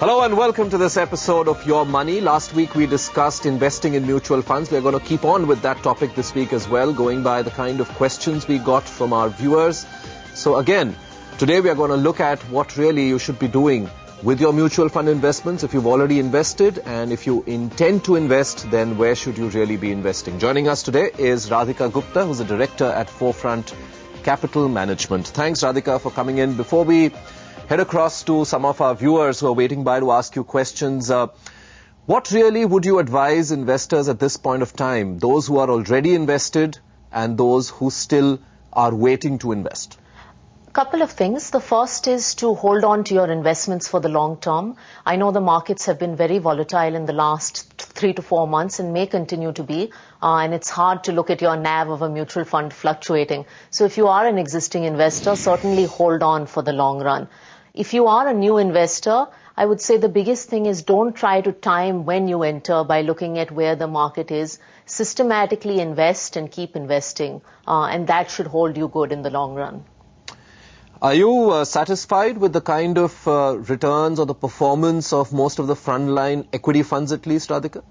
Hello and welcome to this episode of Your Money. Last week we discussed investing in mutual funds. We're going to keep on with that topic this week as well, going by the kind of questions we got from our viewers. So again, today we are going to look at what really you should be doing with your mutual fund investments if you've already invested, and if you intend to invest, then where should you really be investing? Joining us today is Radhika Gupta, who's a director at Forefront Capital Management. Thanks, Radhika, for coming in. Before we head across to some of our viewers who are waiting by to ask you questions, what really would you advise investors at this point of time, those who are already invested and those who still are waiting to invest? Couple of things. The first is to hold on to your investments for the long term. I know the markets have been very volatile in the last 3 to 4 months and may continue to be, and it's hard to look at your NAV of a mutual fund fluctuating. So if you are an existing investor, certainly hold on for the long run. If you are a new investor, I would say the biggest thing is don't try to time when you enter by looking at where the market is. Systematically invest and keep investing, and that should hold you good in the long run. Are you satisfied with the kind of returns or the performance of most of the frontline equity funds at least, Radhika?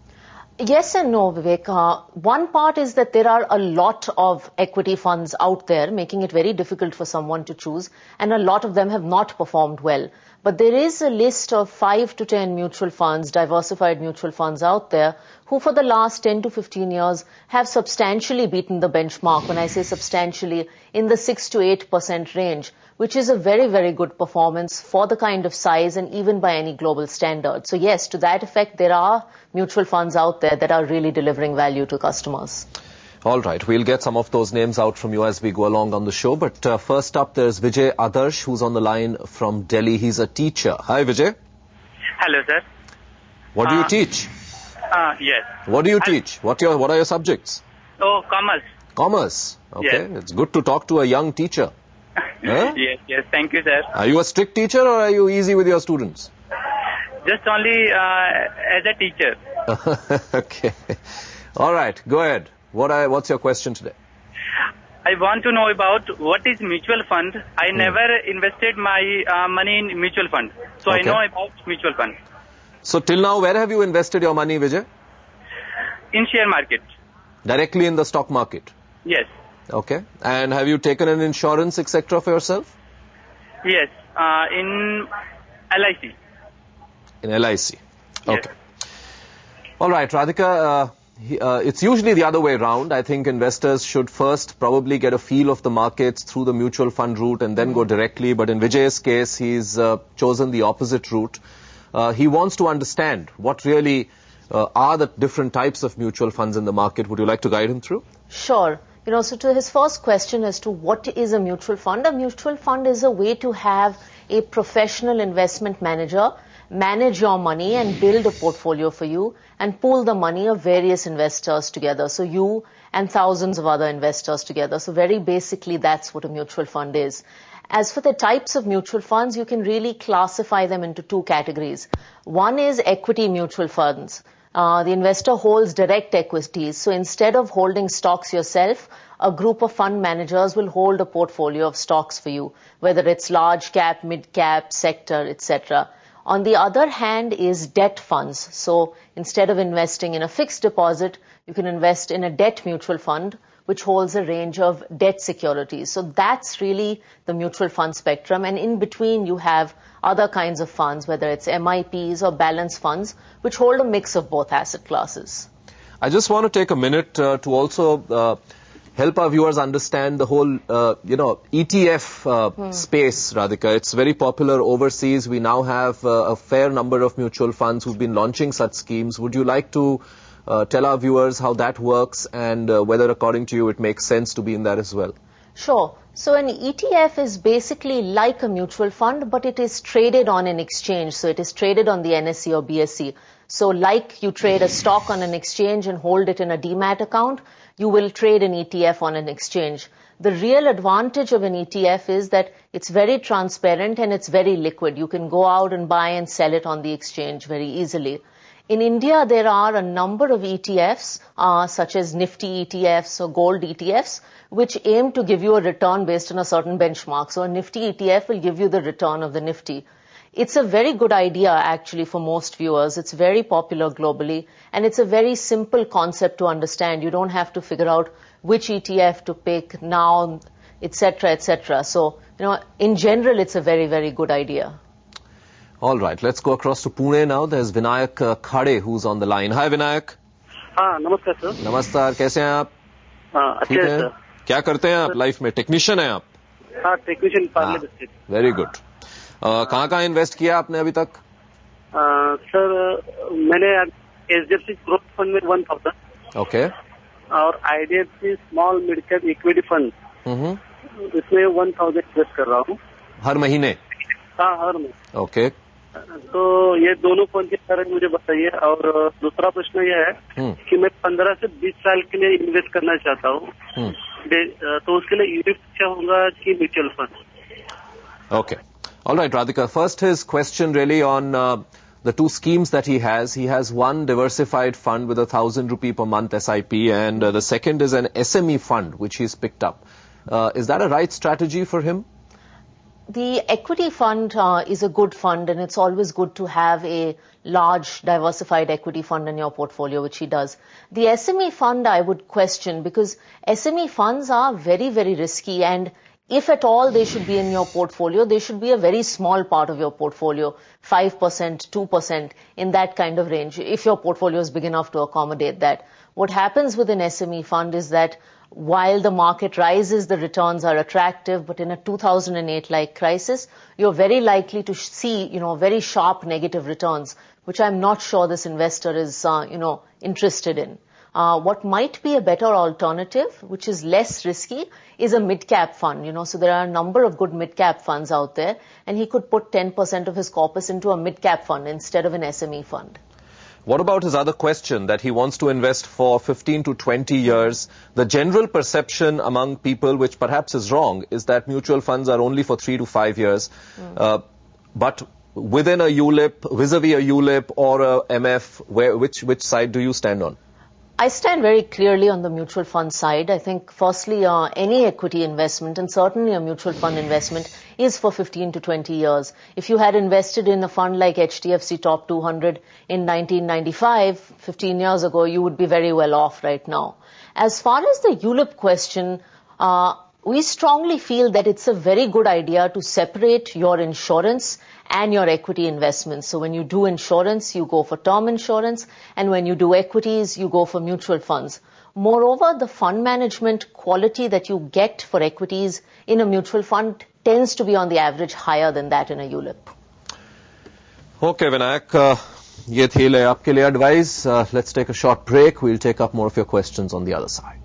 Yes and no, Vivek. One part is that there are a lot of equity funds out there, making it very difficult for someone to choose, and a lot of them have not performed well. But there is a list of 5 to 10 mutual funds, diversified mutual funds out there, who for the last 10 to 15 years have substantially beaten the benchmark. When I say substantially, in the 6 to 8% range, which is a very, very good performance for the kind of size and even by any global standard. So yes, to that effect, there are mutual funds out there that are really delivering value to customers. All right, we'll get some of those names out from you as we go along on the show. But first up, there's Vijay Adarsh, who's on the line from Delhi. He's a teacher. Hi, Vijay. Hello, sir. What do you teach? Yes. What do you teach? What are your subjects? Oh, commerce. Commerce. Okay, Yes. It's good to talk to a young teacher. Huh? Yes. Thank you, sir. Are you a strict teacher or are you easy with your students? Just only as a teacher. Okay. All right, go ahead. What's your question today? I want to know about what is mutual fund. I never invested my money in mutual fund. So Okay. I know about mutual fund. So till now, where have you invested your money, Vijay? In share market. Directly in the stock market? Yes. Okay. And have you taken an insurance, etc. for yourself? Yes. In LIC. In LIC. Okay. Yes. All right, Radhika, it's usually the other way around. I think investors should first probably get a feel of the markets through the mutual fund route and then go directly. But in Vijay's case, he's chosen the opposite route. He wants to understand what really are the different types of mutual funds in the market. Would you like to guide him through? Sure. So to his first question as to what is a mutual fund is a way to have a professional investment manager manage your money and build a portfolio for you and pool the money of various investors together. So you and thousands of other investors together. So very basically, that's what a mutual fund is. As for the types of mutual funds, you can really classify them into 2 categories. One is equity mutual funds. The investor holds direct equities. So instead of holding stocks yourself, a group of fund managers will hold a portfolio of stocks for you, whether it's large cap, mid cap, sector, etc. On the other hand is debt funds. So instead of investing in a fixed deposit, you can invest in a debt mutual fund, which holds a range of debt securities. So that's really the mutual fund spectrum. And in between, you have other kinds of funds, whether it's MIPs or balance funds, which hold a mix of both asset classes. I just want to take a minute to also help our viewers understand the whole, ETF space, Radhika. It's very popular overseas. We now have a fair number of mutual funds who've been launching such schemes. Would you like to tell our viewers how that works and whether, according to you, it makes sense to be in that as well? Sure. So an ETF is basically like a mutual fund, but it is traded on an exchange. So it is traded on the NSE or BSE. So like you trade a stock on an exchange and hold it in a demat account, you will trade an ETF on an exchange. The real advantage of an ETF is that it's very transparent and it's very liquid. You can go out and buy and sell it on the exchange very easily. In India, there are a number of ETFs, such as Nifty ETFs or gold ETFs, which aim to give you a return based on a certain benchmark. So a Nifty ETF will give you the return of the Nifty. It's a very good idea actually for most viewers. It's very popular globally and it's a very simple concept to understand. You don't have to figure out which ETF to pick now, etc., etc. So, in general, it's a very, very good idea. All right, let's go across to Pune now. There's Vinayak Khade who's on the line. Hi, Vinayak. हाँ नमस्कार sir. नमस्कार, कैसे हैं आप? अच्छे हैं sir. क्या करते हैं आप लाइफ में? टेक्नीशियन हैं आप? हाँ technician Parle district. Very good. कहाँ इन्वेस्ट किया आपने अभी तक? सर मैंने HDFC ग्रोथ फंड में 1000. ओके. और IDFC small mid cap equity fund इसमें 1000 इन्वेस्ट कर रहा हूँ. हर महीने? हाँ हर महीने. ओके. तो ये दोनों फंड के बारे में मुझे बताइए. और दूसरा प्रश्न यह है कि मैं 15 से 20 साल के लिए इन्वेस्ट करना चाहता हूँ. तो उसके लिए यूनिट अच्छा होगा कि mutual fund? Okay. All right, Radhika. First, his question really on the two schemes that he has. He has one diversified fund with 1,000 rupee per month SIP, and the second is an SME fund which he's picked up. Is that a right strategy for him? The equity fund is a good fund, and it's always good to have a large diversified equity fund in your portfolio, which he does. The SME fund I would question, because SME funds are very, very risky, and if at all they should be in your portfolio, they should be a very small part of your portfolio, 5%, 2%, in that kind of range, if your portfolio is big enough to accommodate that. What happens with an SME fund is that while the market rises, the returns are attractive, but in a 2008-like crisis, you're very likely to see, very sharp negative returns, which I'm not sure this investor is, interested in. What might be a better alternative, which is less risky, is a mid-cap fund. So there are a number of good mid-cap funds out there, and he could put 10% of his corpus into a mid-cap fund instead of an SME fund. What about his other question that he wants to invest for 15 to 20 years? The general perception among people, which perhaps is wrong, is that mutual funds are only for 3 to 5 years. But within a ULIP, vis-a-vis a ULIP or a MF, which side do you stand on? I stand very clearly on the mutual fund side. I think firstly, any equity investment, and certainly a mutual fund investment, is for 15 to 20 years. If you had invested in a fund like HDFC Top 200 in 1995, 15 years ago, you would be very well off right now. As far as the ULIP question, we strongly feel that it's a very good idea to separate your insurance and your equity investments. So when you do insurance, you go for term insurance, and when you do equities, you go for mutual funds. Moreover, the fund management quality that you get for equities in a mutual fund tends to be on the average higher than that in a ULIP. Okay, Vinayak, ye thi le aapke liye advice. Let's take a short break. We'll take up more of your questions on the other side.